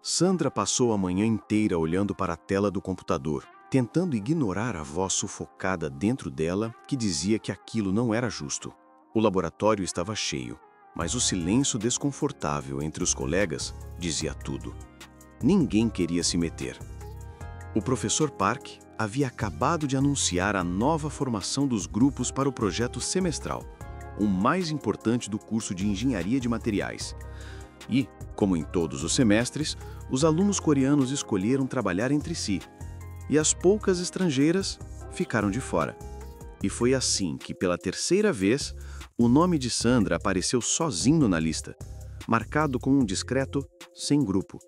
Sandra passou a manhã inteira olhando para a tela do computador, tentando ignorar a voz sufocada dentro dela que dizia que aquilo não era justo. O laboratório estava cheio, mas o silêncio desconfortável entre os colegas dizia tudo. Ninguém queria se meter. O professor Park havia acabado de anunciar a nova formação dos grupos para o projeto semestral, o mais importante do curso de Engenharia de Materiais. E, como em todos os semestres, os alunos coreanos escolheram trabalhar entre si, e as poucas estrangeiras ficaram de fora. E foi assim que, pela terceira vez, o nome de Sandra apareceu sozinho na lista, marcado com um discreto sem grupo.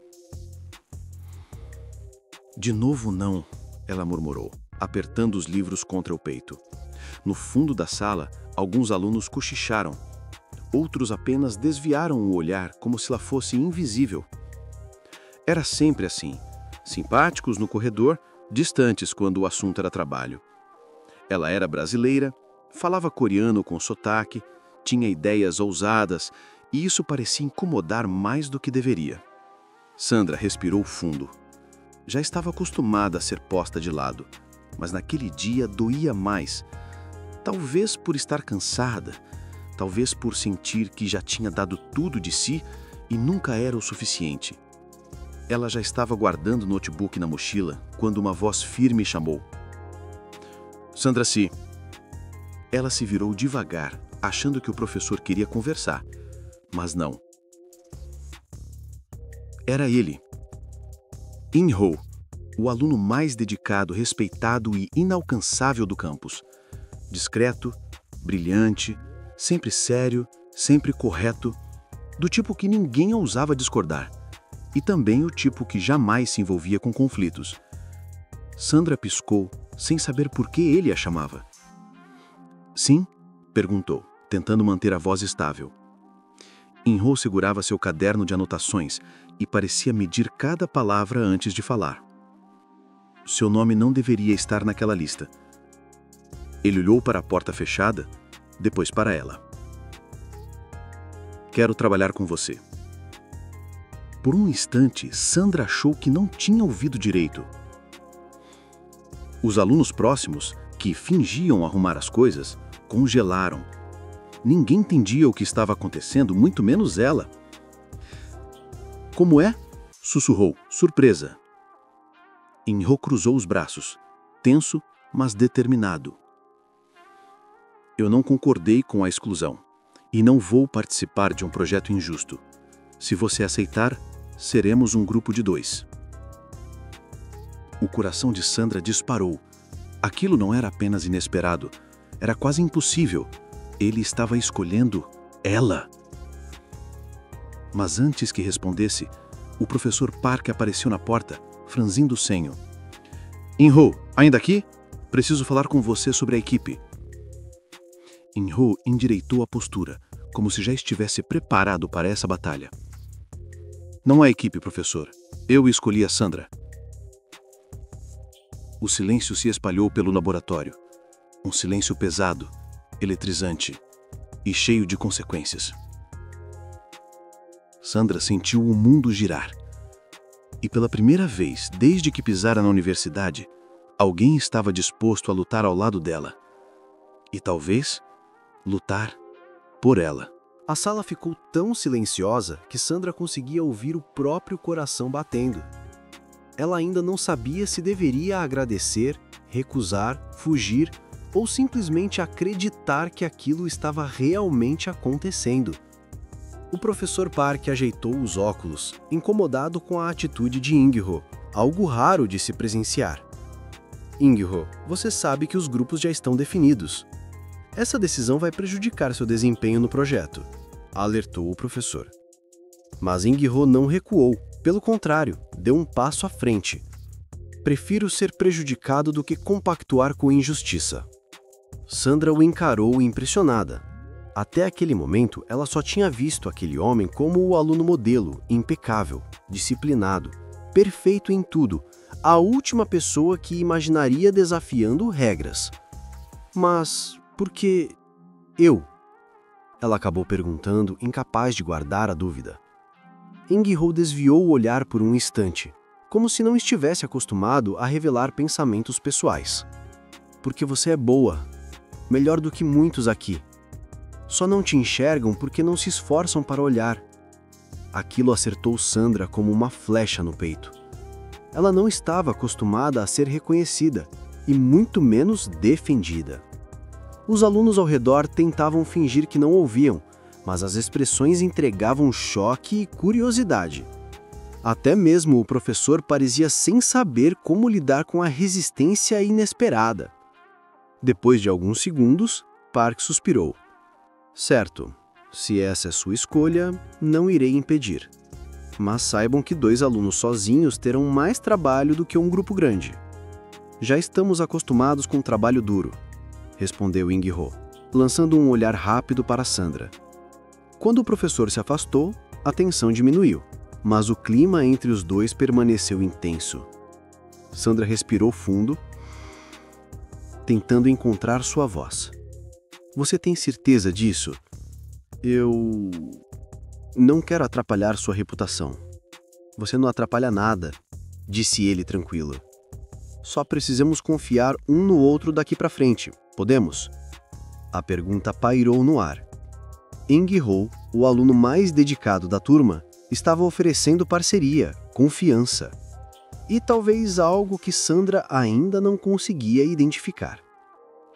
De novo não, ela murmurou, apertando os livros contra o peito. No fundo da sala, alguns alunos cochicharam. Outros apenas desviaram o olhar como se ela fosse invisível. Era sempre assim, simpáticos no corredor, distantes quando o assunto era trabalho. Ela era brasileira, falava coreano com sotaque, tinha ideias ousadas e isso parecia incomodar mais do que deveria. Sandra respirou fundo. Já estava acostumada a ser posta de lado, mas naquele dia doía mais. Talvez por estar cansada, talvez por sentir que já tinha dado tudo de si e nunca era o suficiente. Ela já estava guardando o notebook na mochila quando uma voz firme chamou. Sandra Si. Ela se virou devagar, achando que o professor queria conversar, mas não. Era ele. In-ho, o aluno mais dedicado, respeitado e inalcançável do campus. Discreto, brilhante, sempre sério, sempre correto, do tipo que ninguém ousava discordar, e também o tipo que jamais se envolvia com conflitos. Sandra piscou, sem saber por que ele a chamava. Sim? Perguntou, tentando manter a voz estável. In-ho segurava seu caderno de anotações e parecia medir cada palavra antes de falar. Seu nome não deveria estar naquela lista. Ele olhou para a porta fechada, depois para ela. Quero trabalhar com você. Por um instante, Sandra achou que não tinha ouvido direito. Os alunos próximos, que fingiam arrumar as coisas, congelaram. Ninguém entendia o que estava acontecendo, muito menos ela. Como é? Sussurrou, surpresa. In-ho cruzou os braços, tenso, mas determinado. Eu não concordei com a exclusão, e não vou participar de um projeto injusto. Se você aceitar, seremos um grupo de 2. O coração de Sandra disparou. Aquilo não era apenas inesperado, era quase impossível. Ele estava escolhendo ela. Mas antes que respondesse, o professor Park apareceu na porta, franzindo o senho. In-ho, ainda aqui? Preciso falar com você sobre a equipe. In-ho endireitou a postura, como se já estivesse preparado para essa batalha. Não há equipe, professor. Eu escolhi a Sandra. O silêncio se espalhou pelo laboratório. Um silêncio pesado, eletrizante e cheio de consequências. Sandra sentiu o mundo girar. E pela primeira vez, desde que pisara na universidade, alguém estava disposto a lutar ao lado dela. E talvez lutar por ela. A sala ficou tão silenciosa que Sandra conseguia ouvir o próprio coração batendo. Ela ainda não sabia se deveria agradecer, recusar, fugir ou simplesmente acreditar que aquilo estava realmente acontecendo. O professor Park ajeitou os óculos, incomodado com a atitude de In-ho, algo raro de se presenciar. In-ho, você sabe que os grupos já estão definidos. Essa decisão vai prejudicar seu desempenho no projeto, alertou o professor. Mas In-ho não recuou, pelo contrário, deu um passo à frente. Prefiro ser prejudicado do que compactuar com injustiça. Sandra o encarou impressionada. Até aquele momento, ela só tinha visto aquele homem como o aluno modelo, impecável, disciplinado, perfeito em tudo, a última pessoa que imaginaria desafiando regras. Mas por que eu? Ela acabou perguntando, incapaz de guardar a dúvida. Enguerrand desviou o olhar por um instante, como se não estivesse acostumado a revelar pensamentos pessoais. Porque você é boa, melhor do que muitos aqui. Só não te enxergam porque não se esforçam para olhar. Aquilo acertou Sandra como uma flecha no peito. Ela não estava acostumada a ser reconhecida, e muito menos defendida. Os alunos ao redor tentavam fingir que não ouviam, mas as expressões entregavam choque e curiosidade. Até mesmo o professor parecia sem saber como lidar com a resistência inesperada. Depois de alguns segundos, Park suspirou. Certo, se essa é sua escolha, não irei impedir. Mas saibam que 2 alunos sozinhos terão mais trabalho do que um grupo grande. Já estamos acostumados com trabalho duro, respondeu Enguerrand, lançando um olhar rápido para Sandra. Quando o professor se afastou, a tensão diminuiu, mas o clima entre os dois permaneceu intenso. Sandra respirou fundo, tentando encontrar sua voz. Você tem certeza disso? Eu não quero atrapalhar sua reputação. Você não atrapalha nada, disse ele tranquilo. Só precisamos confiar um no outro daqui para frente, podemos? A pergunta pairou no ar. Enguerrand, o aluno mais dedicado da turma, estava oferecendo parceria, confiança. E talvez algo que Sandra ainda não conseguia identificar.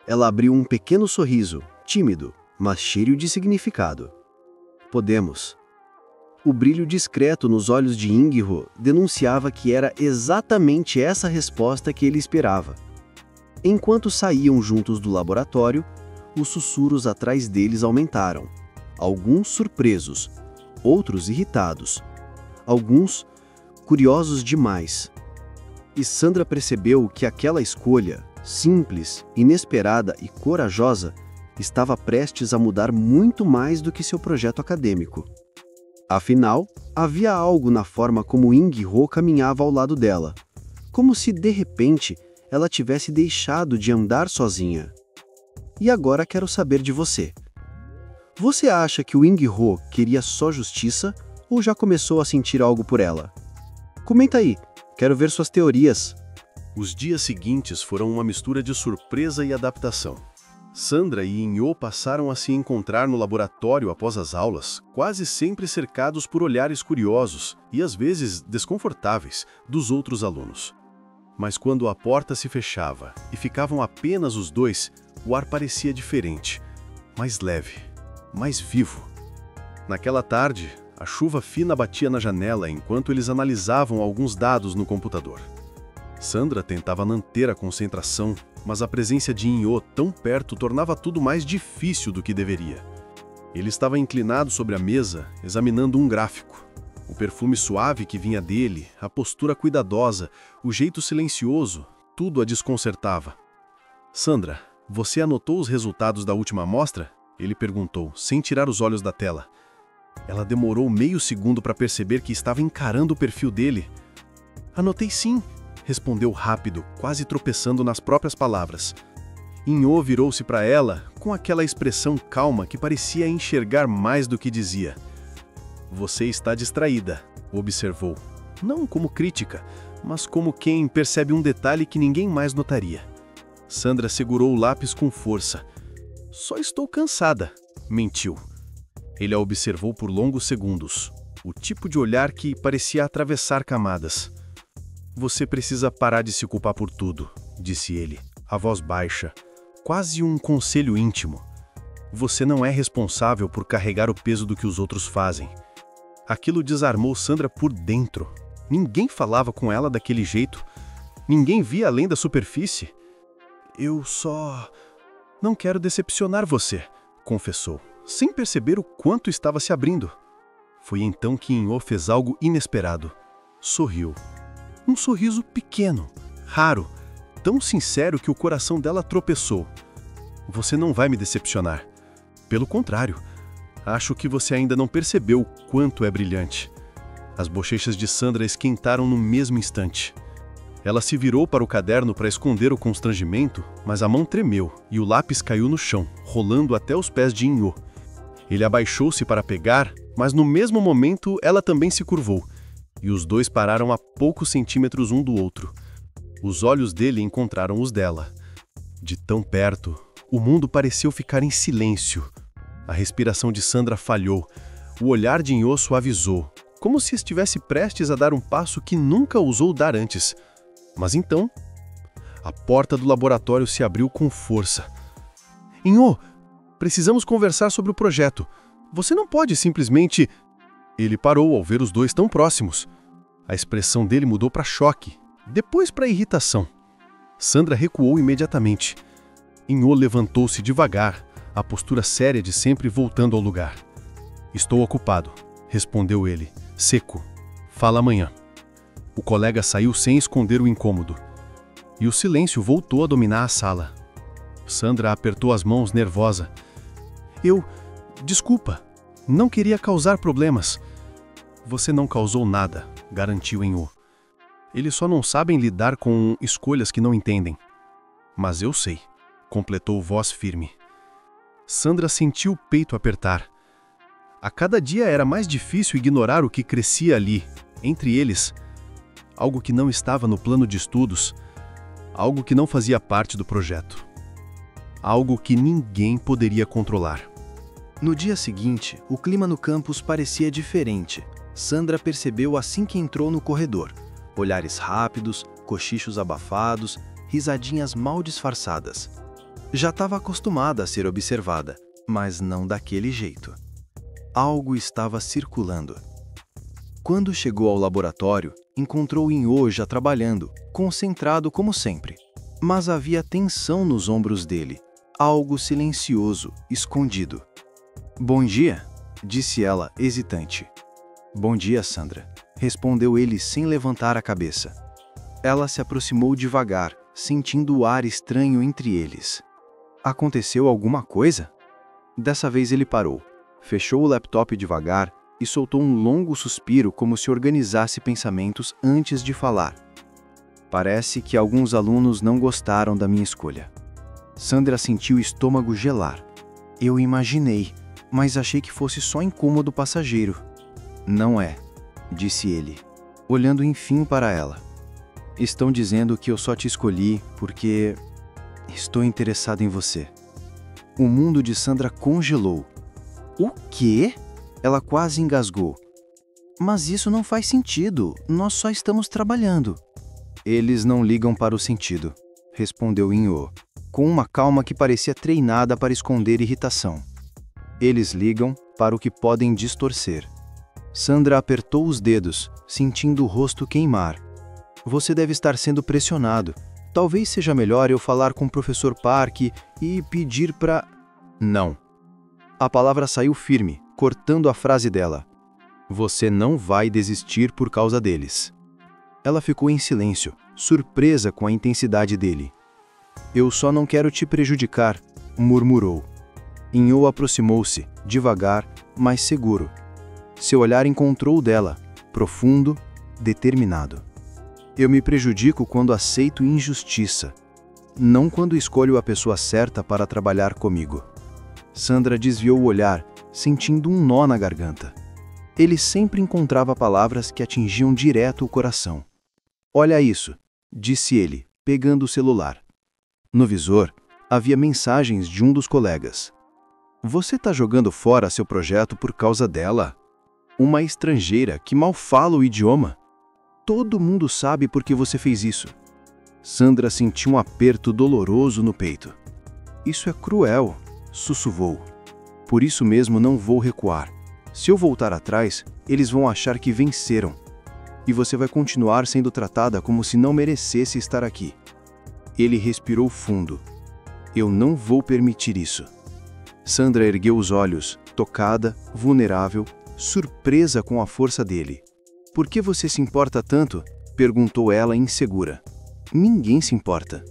Ela abriu um pequeno sorriso, tímido, mas cheio de significado. Podemos. O brilho discreto nos olhos de Enguerrand denunciava que era exatamente essa resposta que ele esperava. Enquanto saíam juntos do laboratório, os sussurros atrás deles aumentaram. Alguns surpresos, outros irritados, alguns curiosos demais. E Sandra percebeu que aquela escolha, simples, inesperada e corajosa, estava prestes a mudar muito mais do que seu projeto acadêmico. Afinal, havia algo na forma como Enguerrand caminhava ao lado dela, como se, de repente, ela tivesse deixado de andar sozinha. E agora quero saber de você. Você acha que o Enguerrand queria só justiça ou já começou a sentir algo por ela? Comenta aí, quero ver suas teorias. Os dias seguintes foram uma mistura de surpresa e adaptação. Sandra e Inho passaram a se encontrar no laboratório após as aulas, quase sempre cercados por olhares curiosos e às vezes desconfortáveis dos outros alunos. Mas quando a porta se fechava e ficavam apenas os dois, o ar parecia diferente, mais leve, mais vivo. Naquela tarde, a chuva fina batia na janela enquanto eles analisavam alguns dados no computador. Sandra tentava manter a concentração, mas a presença de Inho tão perto tornava tudo mais difícil do que deveria. Ele estava inclinado sobre a mesa, examinando um gráfico. O perfume suave que vinha dele, a postura cuidadosa, o jeito silencioso, tudo a desconcertava. Sandra, você anotou os resultados da última amostra? Ele perguntou, sem tirar os olhos da tela. Ela demorou meio segundo para perceber que estava encarando o perfil dele. Anotei sim, respondeu rápido, quase tropeçando nas próprias palavras. Inho virou-se para ela com aquela expressão calma que parecia enxergar mais do que dizia. Você está distraída, observou. Não como crítica, mas como quem percebe um detalhe que ninguém mais notaria. Sandra segurou o lápis com força. Só estou cansada, mentiu. Ele a observou por longos segundos, o tipo de olhar que parecia atravessar camadas. Você precisa parar de se culpar por tudo, disse ele, a voz baixa, quase um conselho íntimo. Você não é responsável por carregar o peso do que os outros fazem. Aquilo desarmou Sandra por dentro. Ninguém falava com ela daquele jeito. Ninguém via além da superfície. Eu só não quero decepcionar você, confessou, sem perceber o quanto estava se abrindo. Foi então que Inho fez algo inesperado. Sorriu. Um sorriso pequeno, raro, tão sincero que o coração dela tropeçou. Você não vai me decepcionar. Pelo contrário, acho que você ainda não percebeu o quanto é brilhante. As bochechas de Sandra esquentaram no mesmo instante. Ela se virou para o caderno para esconder o constrangimento, mas a mão tremeu e o lápis caiu no chão, rolando até os pés de Inho. Ele abaixou-se para pegar, Mas no mesmo momento, ela também se curvou, e os dois pararam a poucos centímetros um do outro. Os olhos dele encontraram os dela. De tão perto, o mundo pareceu ficar em silêncio. A respiração de Sandra falhou. O olhar de Inho suavizou, como se estivesse prestes a dar um passo que nunca ousou dar antes. Mas então, a porta do laboratório se abriu com força. Inho, precisamos conversar sobre o projeto. Você não pode simplesmente... Ele parou ao ver os dois tão próximos. A expressão dele mudou para choque, depois para irritação. Sandra recuou imediatamente. Inho levantou-se devagar, a postura séria de sempre voltando ao lugar. Estou ocupado, respondeu ele, seco. Fala amanhã. O colega saiu sem esconder o incômodo. E o silêncio voltou a dominar a sala. Sandra apertou as mãos nervosa. Desculpa, não queria causar problemas. Você não causou nada, garantiu Inho. Eles só não sabem lidar com escolhas que não entendem. Mas eu sei, completou voz firme. Sandra sentiu o peito apertar. A cada dia era mais difícil ignorar o que crescia ali, entre eles. Algo que não estava no plano de estudos, algo que não fazia parte do projeto. Algo que ninguém poderia controlar. No dia seguinte, o clima no campus parecia diferente. Sandra percebeu assim que entrou no corredor. Olhares rápidos, cochichos abafados, risadinhas mal disfarçadas. Já estava acostumada a ser observada, mas não daquele jeito. Algo estava circulando. Quando chegou ao laboratório, encontrou Inho já trabalhando, concentrado como sempre. Mas havia tensão nos ombros dele, algo silencioso, escondido. Bom dia, disse ela, hesitante. Bom dia, Sandra, respondeu ele sem levantar a cabeça. Ela se aproximou devagar, sentindo o ar estranho entre eles. Aconteceu alguma coisa? Dessa vez ele parou, fechou o laptop devagar e soltou um longo suspiro como se organizasse pensamentos antes de falar. Parece que alguns alunos não gostaram da minha escolha. Sandra sentiu o estômago gelar. Eu imaginei, mas achei que fosse só incômodo passageiro. Não é, disse ele, olhando enfim para ela. Estão dizendo que eu só te escolhi porque estou interessado em você. O mundo de Sandra congelou. O quê? Ela quase engasgou. Mas isso não faz sentido, nós só estamos trabalhando. Eles não ligam para o sentido, respondeu Inho, com uma calma que parecia treinada para esconder irritação. Eles ligam para o que podem distorcer. Sandra apertou os dedos, sentindo o rosto queimar. Você deve estar sendo pressionado. Talvez seja melhor eu falar com o professor Park e pedir para... Não. A palavra saiu firme, cortando a frase dela. Você não vai desistir por causa deles. Ela ficou em silêncio, surpresa com a intensidade dele. Eu só não quero te prejudicar, murmurou. Inho aproximou-se, devagar, mas seguro. Seu olhar encontrou o dela, profundo, determinado. Eu me prejudico quando aceito injustiça, não quando escolho a pessoa certa para trabalhar comigo. Sandra desviou o olhar, sentindo um nó na garganta. Ele sempre encontrava palavras que atingiam direto o coração. Olha isso, disse ele, pegando o celular. No visor, havia mensagens de um dos colegas. Você está jogando fora seu projeto por causa dela? Uma estrangeira que mal fala o idioma? Todo mundo sabe por que você fez isso. Sandra sentiu um aperto doloroso no peito. Isso é cruel, sussurrou. Por isso mesmo não vou recuar. Se eu voltar atrás, eles vão achar que venceram. E você vai continuar sendo tratada como se não merecesse estar aqui. Ele respirou fundo. Eu não vou permitir isso. Sandra ergueu os olhos, tocada, vulnerável, surpresa com a força dele. Por que você se importa tanto? Perguntou ela insegura. Ninguém se importa.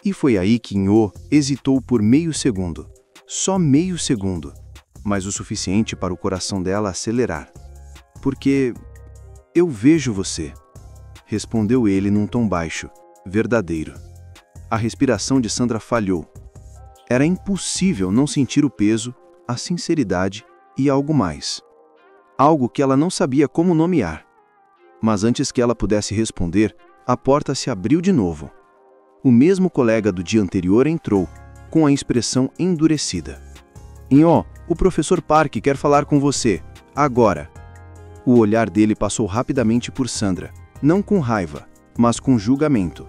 E foi aí que Inho hesitou por meio segundo. Só meio segundo. Mas o suficiente para o coração dela acelerar. Porque eu vejo você, respondeu ele num tom baixo, verdadeiro. A respiração de Sandra falhou. Era impossível não sentir o peso, a sinceridade e algo mais. algo que ela não sabia como nomear. Mas antes que ela pudesse responder, a porta se abriu de novo. O mesmo colega do dia anterior entrou, com a expressão endurecida. "Inho, o professor Park quer falar com você, agora." O olhar dele passou rapidamente por Sandra, não com raiva, mas com julgamento.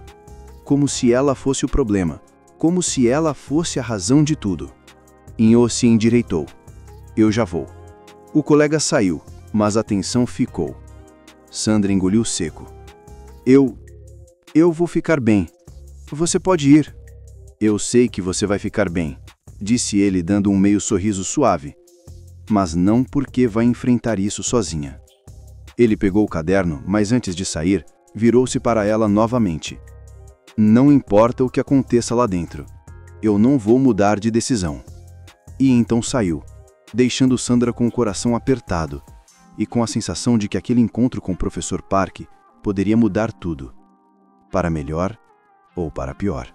Como se ela fosse o problema, como se ela fosse a razão de tudo. Inho se endireitou. "Eu já vou." O colega saiu, mas a tensão ficou. Sandra engoliu seco. Eu vou ficar bem. Você pode ir." "Eu sei que você vai ficar bem", disse ele dando um meio sorriso suave. "Mas não porque vai enfrentar isso sozinha." Ele pegou o caderno, mas antes de sair, virou-se para ela novamente. "Não importa o que aconteça lá dentro. Eu não vou mudar de decisão." E então saiu, deixando Sandra com o coração apertado e com a sensação de que aquele encontro com o professor Park poderia mudar tudo, para melhor ou para pior.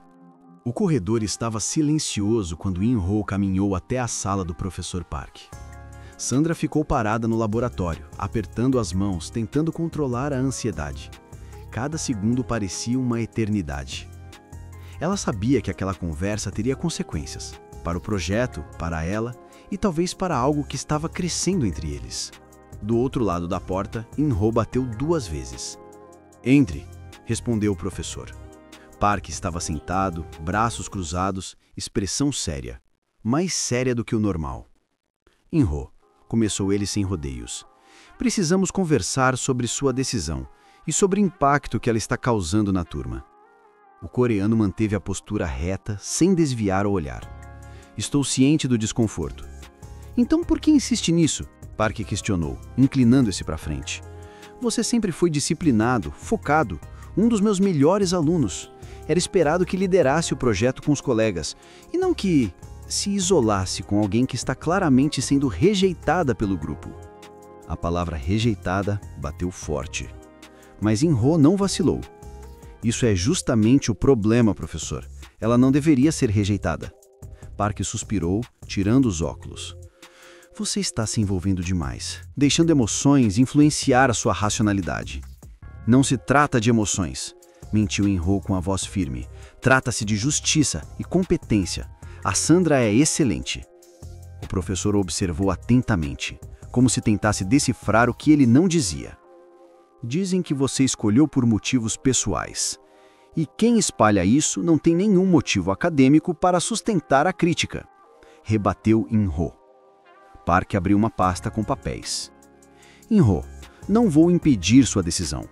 O corredor estava silencioso quando In-ho caminhou até a sala do professor Park. Sandra ficou parada no laboratório, apertando as mãos, tentando controlar a ansiedade. Cada segundo parecia uma eternidade. Ela sabia que aquela conversa teria consequências, para o projeto, para ela e talvez para algo que estava crescendo entre eles. Do outro lado da porta, In-ho bateu 2 vezes. "Entre", respondeu o professor. Park estava sentado, braços cruzados, expressão séria, mais séria do que o normal. "In-ho", começou ele sem rodeios, "precisamos conversar sobre sua decisão e sobre o impacto que ela está causando na turma." O coreano manteve a postura reta, sem desviar o olhar. "Estou ciente do desconforto." "Então por que insiste nisso?" Park questionou, inclinando-se para frente. "Você sempre foi disciplinado, focado, um dos meus melhores alunos. Era esperado que liderasse o projeto com os colegas, e não que se isolasse com alguém que está claramente sendo rejeitada pelo grupo." A palavra rejeitada bateu forte. Mas In-ho não vacilou. "Isso é justamente o problema, professor. Ela não deveria ser rejeitada." Park suspirou, tirando os óculos. "Você está se envolvendo demais, deixando emoções influenciar a sua racionalidade." "Não se trata de emoções", mentiu In-ho com a voz firme. "Trata-se de justiça e competência. A Sandra é excelente." O professor observou atentamente, como se tentasse decifrar o que ele não dizia. "Dizem que você escolheu por motivos pessoais. E quem espalha isso não tem nenhum motivo acadêmico para sustentar a crítica", rebateu In-ho. Park abriu uma pasta com papéis. "In-ho, não vou impedir sua decisão,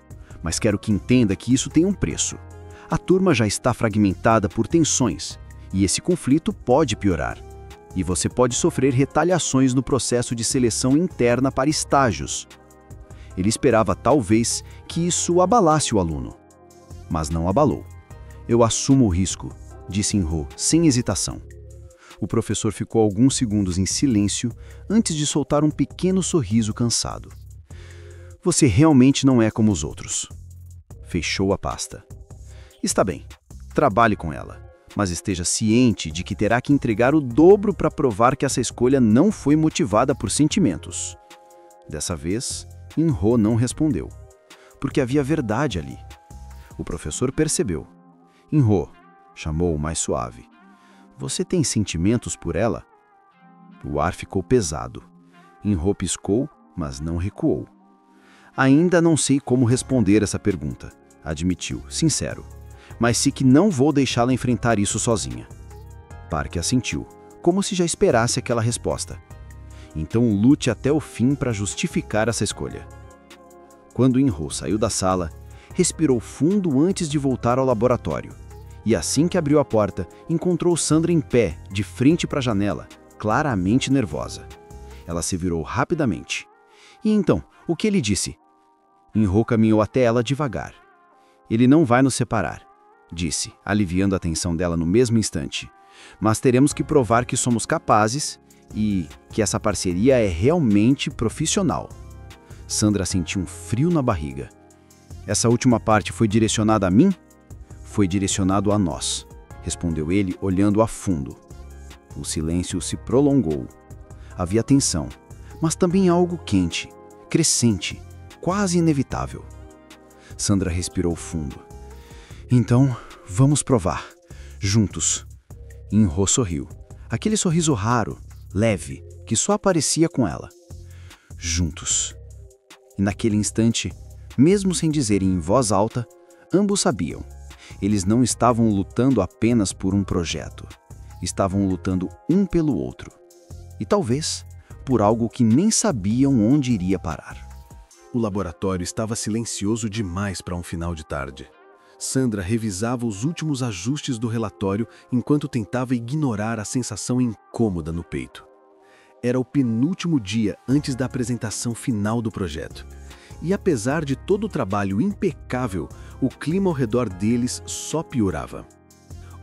mas quero que entenda que isso tem um preço. A turma já está fragmentada por tensões, e esse conflito pode piorar. E você pode sofrer retaliações no processo de seleção interna para estágios." Ele esperava, talvez, que isso abalasse o aluno. Mas não abalou. "Eu assumo o risco", disse In-ho, sem hesitação. O professor ficou alguns segundos em silêncio antes de soltar um pequeno sorriso cansado. "Você realmente não é como os outros." Fechou a pasta. "Está bem, trabalhe com ela, mas esteja ciente de que terá que entregar o dobro para provar que essa escolha não foi motivada por sentimentos." Dessa vez, In-ho não respondeu, porque havia verdade ali. O professor percebeu. "In-ho", chamou mais suave, "você tem sentimentos por ela?" O ar ficou pesado. In-ho piscou, mas não recuou. "Ainda não sei como responder essa pergunta", admitiu, sincero, "mas sei que não vou deixá-la enfrentar isso sozinha." Park assentiu, como se já esperasse aquela resposta. "Então lute até o fim para justificar essa escolha." Quando In-ho saiu da sala, respirou fundo antes de voltar ao laboratório. E assim que abriu a porta, encontrou Sandra em pé, de frente para a janela, claramente nervosa. Ela se virou rapidamente. "E então, o que ele disse?" In-ho caminhou até ela devagar. "Ele não vai nos separar", disse, aliviando a tensão dela no mesmo instante. "Mas teremos que provar que somos capazes e que essa parceria é realmente profissional." Sandra sentiu um frio na barriga. "Essa última parte foi direcionada a mim?" "Foi direcionado a nós", respondeu ele, olhando a fundo. O silêncio se prolongou. Havia tensão, mas também algo quente, crescente, quase inevitável. Sandra respirou fundo. Então, vamos provar. Juntos. Inho sorriu. Aquele sorriso raro, leve, que só aparecia com ela. Juntos. E naquele instante, mesmo sem dizerem em voz alta, ambos sabiam. Eles não estavam lutando apenas por um projeto. Estavam lutando um pelo outro. E talvez por algo que nem sabiam onde iria parar. O laboratório estava silencioso demais para um final de tarde. Sandra revisava os últimos ajustes do relatório enquanto tentava ignorar a sensação incômoda no peito. Era o penúltimo dia antes da apresentação final do projeto. E apesar de todo o trabalho impecável, o clima ao redor deles só piorava.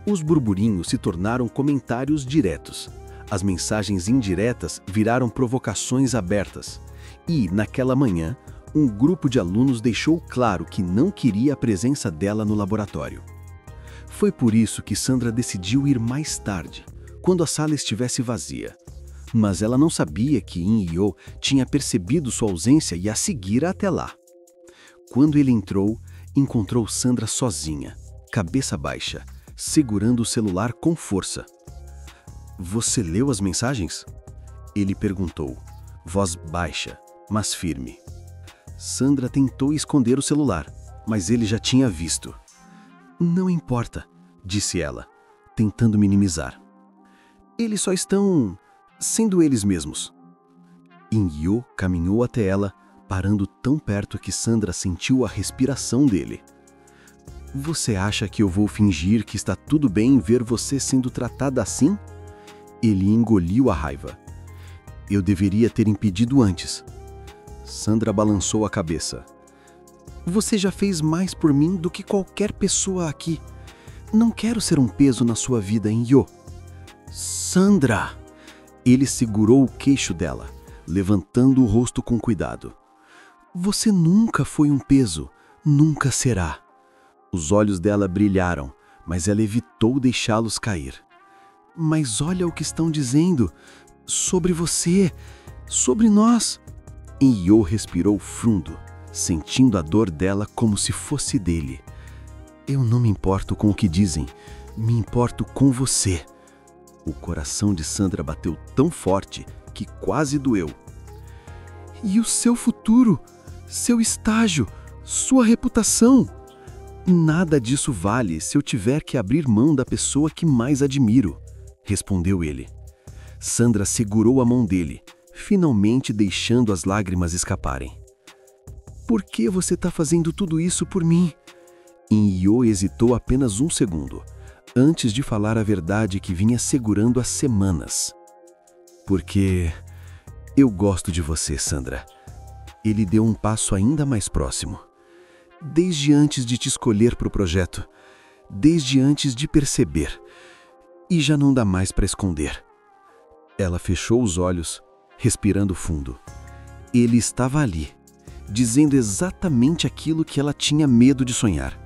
Os burburinhos se tornaram comentários diretos. As mensagens indiretas viraram provocações abertas. E, naquela manhã, um grupo de alunos deixou claro que não queria a presença dela no laboratório. Foi por isso que Sandra decidiu ir mais tarde, quando a sala estivesse vazia. Mas ela não sabia que Inyo tinha percebido sua ausência e a seguira até lá. Quando ele entrou, encontrou Sandra sozinha, cabeça baixa, segurando o celular com força. "Você leu as mensagens?" Ele perguntou, voz baixa, mas firme. Sandra tentou esconder o celular, mas ele já tinha visto. "Não importa", disse ela, tentando minimizar. "Eles só estão sendo eles mesmos." Inyo caminhou até ela, parando tão perto que Sandra sentiu a respiração dele. "Você acha que eu vou fingir que está tudo bem ver você sendo tratada assim?" Ele engoliu a raiva. "Eu deveria ter impedido antes." Sandra balançou a cabeça. "Você já fez mais por mim do que qualquer pessoa aqui. Não quero ser um peso na sua vida, Inyo." "Sandra!" Ele segurou o queixo dela, levantando o rosto com cuidado. "Você nunca foi um peso, nunca será." Os olhos dela brilharam, mas ela evitou deixá-los cair. "Mas olha o que estão dizendo sobre você, sobre nós." Inyo respirou fundo, sentindo a dor dela como se fosse dele. "Eu não me importo com o que dizem, me importo com você." O coração de Sandra bateu tão forte que quase doeu. "E o seu futuro, seu estágio, sua reputação?" "Nada disso vale se eu tiver que abrir mão da pessoa que mais admiro", respondeu ele. Sandra segurou a mão dele, finalmente deixando as lágrimas escaparem. "Por que você está fazendo tudo isso por mim?" Inyo hesitou apenas um segundo, antes de falar a verdade que vinha segurando há semanas. "Porque eu gosto de você, Sandra." Ele deu um passo ainda mais próximo. "Desde antes de te escolher para o projeto, desde antes de perceber. E já não dá mais para esconder." Ela fechou os olhos, respirando fundo. Ele estava ali, dizendo exatamente aquilo que ela tinha medo de sonhar.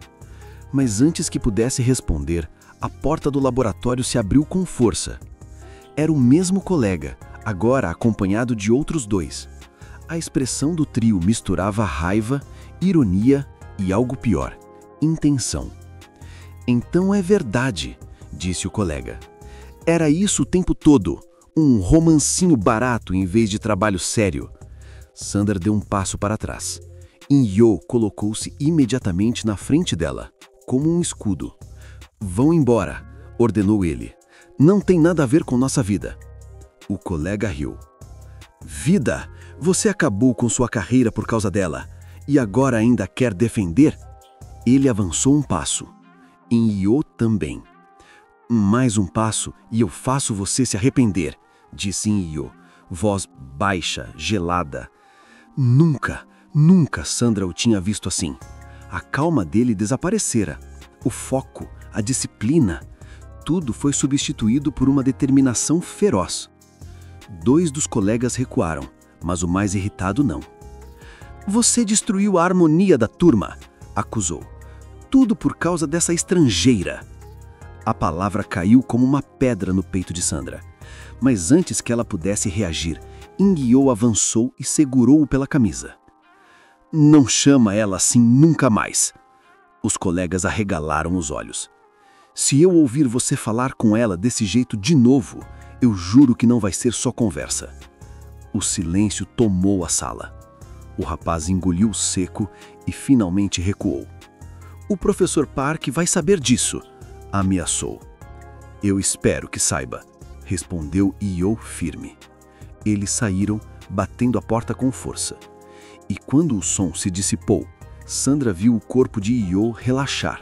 Mas antes que pudesse responder, a porta do laboratório se abriu com força. Era o mesmo colega, agora acompanhado de outros dois. A expressão do trio misturava raiva, ironia e algo pior, intenção. "Então é verdade", disse o colega. "Era isso o tempo todo. Um romancinho barato em vez de trabalho sério." Sandra deu um passo para trás. Inyo colocou-se imediatamente na frente dela, como um escudo. "Vão embora", ordenou ele. "Não tem nada a ver com nossa vida." O colega riu. "Vida? Você acabou com sua carreira por causa dela. E agora ainda quer defender?" Ele avançou um passo. Inyo também. "Mais um passo e eu faço você se arrepender", disse Inyo, voz baixa, gelada. Nunca, nunca Sandra o tinha visto assim. A calma dele desaparecera. O foco, a disciplina, tudo foi substituído por uma determinação feroz. Dois dos colegas recuaram, mas o mais irritado não. "Você destruiu a harmonia da turma", acusou. "Tudo por causa dessa estrangeira." A palavra caiu como uma pedra no peito de Sandra. Mas antes que ela pudesse reagir, Inguiô avançou e segurou-o pela camisa. Não chama ela assim nunca mais. Os colegas arregalaram os olhos. Se eu ouvir você falar com ela desse jeito de novo, eu juro que não vai ser só conversa. O silêncio tomou a sala. O rapaz engoliu seco e finalmente recuou. O professor Park vai saber disso, ameaçou. Eu espero que saiba, respondeu Io firme. Eles saíram, batendo a porta com força. E quando o som se dissipou, Sandra viu o corpo de Io relaxar,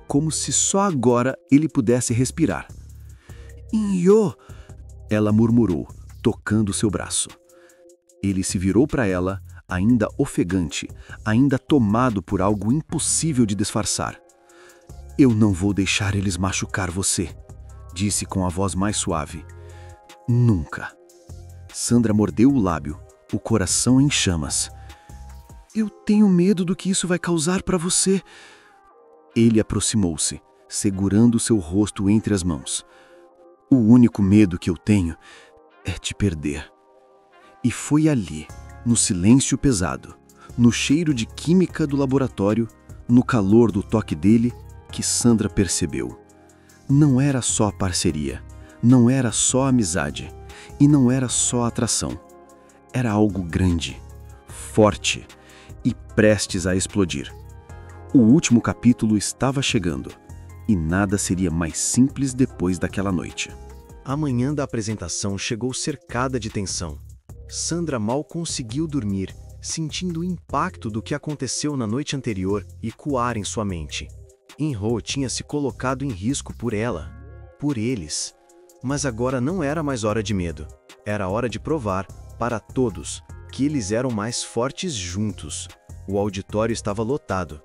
como se só agora ele pudesse respirar. Io, ela murmurou, tocando seu braço. Ele se virou para ela, ainda ofegante, ainda tomado por algo impossível de disfarçar. Eu não vou deixar eles machucar você, disse com a voz mais suave. Nunca. Sandra mordeu o lábio, o coração em chamas. Eu tenho medo do que isso vai causar para você. Ele aproximou-se, segurando seu rosto entre as mãos. O único medo que eu tenho é te perder. E foi ali, no silêncio pesado, no cheiro de química do laboratório, no calor do toque dele, que Sandra percebeu. Não era só parceria, não era só amizade, e não era só atração. Era algo grande, forte e prestes a explodir. O último capítulo estava chegando, e nada seria mais simples depois daquela noite. A manhã da apresentação chegou cercada de tensão. Sandra mal conseguiu dormir, sentindo o impacto do que aconteceu na noite anterior ecoar em sua mente. In-ho tinha se colocado em risco por ela, por eles. Mas agora não era mais hora de medo. Era hora de provar, para todos, que eles eram mais fortes juntos. O auditório estava lotado.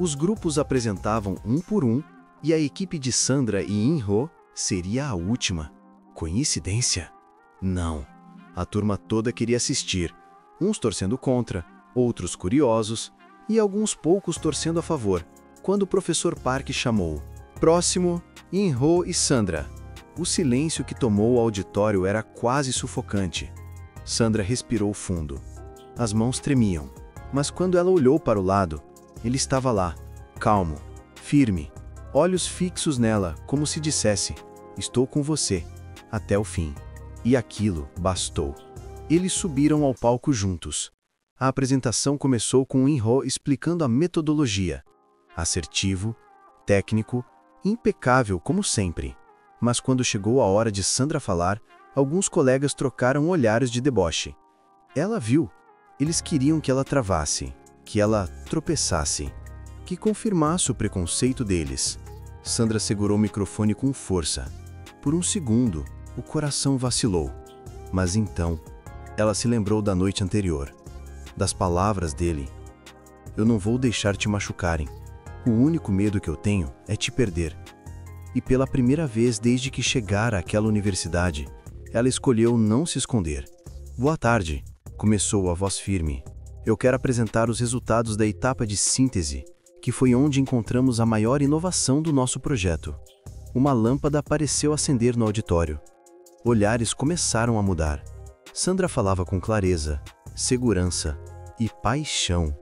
Os grupos apresentavam um por um, e a equipe de Sandra e In-ho seria a última. Coincidência? Não. A turma toda queria assistir, uns torcendo contra, outros curiosos, e alguns poucos torcendo a favor, quando o professor Park chamou. Próximo, In-ho e Sandra. O silêncio que tomou o auditório era quase sufocante. Sandra respirou fundo. As mãos tremiam, mas quando ela olhou para o lado, ele estava lá, calmo, firme, olhos fixos nela, como se dissesse: estou com você, até o fim. E aquilo bastou. Eles subiram ao palco juntos. A apresentação começou com In-ho explicando a metodologia. Assertivo, técnico, impecável como sempre. Mas quando chegou a hora de Sandra falar, alguns colegas trocaram olhares de deboche. Ela viu. Eles queriam que ela travasse, que ela tropeçasse, que confirmasse o preconceito deles. Sandra segurou o microfone com força. Por um segundo, o coração vacilou. Mas então, ela se lembrou da noite anterior, das palavras dele. Eu não vou deixar te machucarem. O único medo que eu tenho é te perder. E pela primeira vez desde que chegara àquela universidade, ela escolheu não se esconder. Boa tarde, começou a voz firme. Eu quero apresentar os resultados da etapa de síntese, que foi onde encontramos a maior inovação do nosso projeto. Uma lâmpada pareceu acender no auditório. Olhares começaram a mudar. Sandra falava com clareza, segurança e paixão.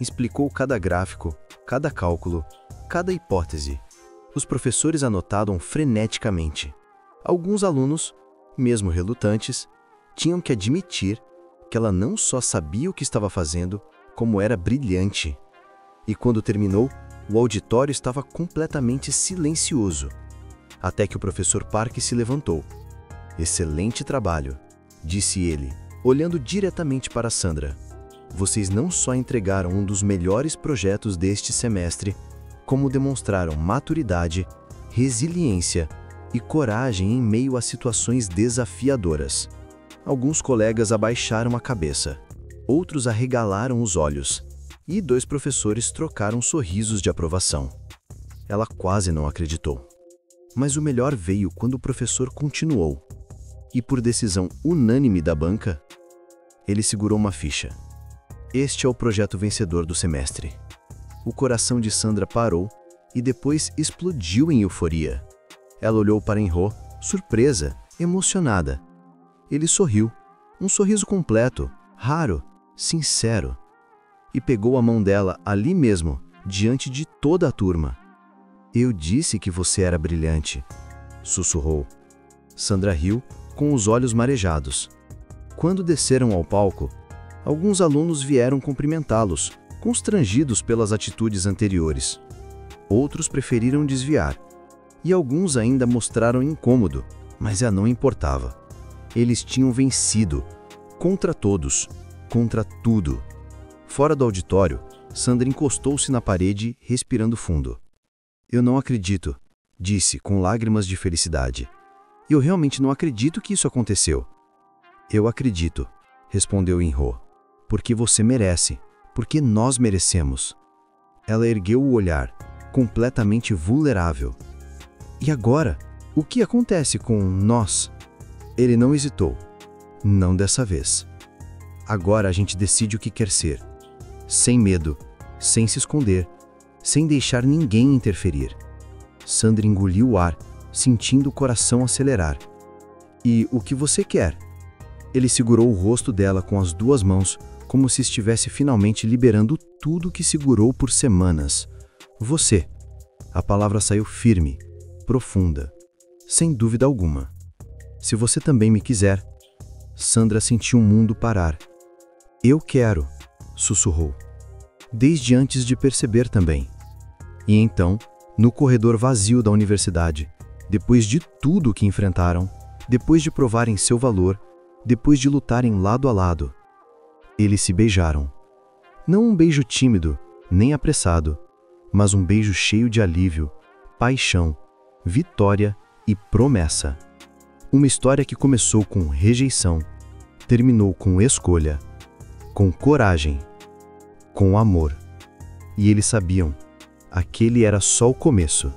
Explicou cada gráfico, cada cálculo, cada hipótese. Os professores anotavam freneticamente. Alguns alunos, mesmo relutantes, tinham que admitir que ela não só sabia o que estava fazendo, como era brilhante. E quando terminou, o auditório estava completamente silencioso. Até que o professor Park se levantou. Excelente trabalho, disse ele, olhando diretamente para Sandra. Vocês não só entregaram um dos melhores projetos deste semestre, como demonstraram maturidade, resiliência e coragem em meio a situações desafiadoras. Alguns colegas abaixaram a cabeça, outros arregalaram os olhos, e 2 professores trocaram sorrisos de aprovação. Ela quase não acreditou. Mas o melhor veio quando o professor continuou. E por decisão unânime da banca, ele segurou uma ficha. Este é o projeto vencedor do semestre. O coração de Sandra parou e depois explodiu em euforia. Ela olhou para In-ho, surpresa, emocionada. Ele sorriu, Um sorriso completo, raro, sincero. E pegou a mão dela ali mesmo, diante de toda a turma. Eu disse que você era brilhante, sussurrou. Sandra riu, com os olhos marejados. Quando desceram ao palco, alguns alunos vieram cumprimentá-los, constrangidos pelas atitudes anteriores. Outros preferiram desviar, e alguns ainda mostraram incômodo, mas já não importava. Eles tinham vencido, contra todos, contra tudo. Fora do auditório, Sandra encostou-se na parede, respirando fundo. Eu não acredito, disse com lágrimas de felicidade. Eu realmente não acredito que isso aconteceu. Eu acredito, respondeu Inho, porque você merece, porque nós merecemos. Ela ergueu o olhar, completamente vulnerável. E agora, o que acontece com nós? Ele não hesitou. Não dessa vez. Agora a gente decide o que quer ser. Sem medo, sem se esconder, sem deixar ninguém interferir. Sandra engoliu o ar, sentindo o coração acelerar. E o que você quer? Ele segurou o rosto dela com as duas mãos, como se estivesse finalmente liberando tudo que segurou por semanas. Você. A palavra saiu firme, profunda, sem dúvida alguma. Se você também me quiser. Sandra sentiu o mundo parar. Eu quero, sussurrou. Desde antes de perceber também. E então, no corredor vazio da universidade, depois de tudo o que enfrentaram, depois de provarem seu valor, depois de lutarem lado a lado, eles se beijaram. Não um beijo tímido, nem apressado, mas um beijo cheio de alívio, paixão, vitória e promessa. Uma história que começou com rejeição, terminou com escolha, com coragem, com amor. E eles sabiam, aquele era só o começo.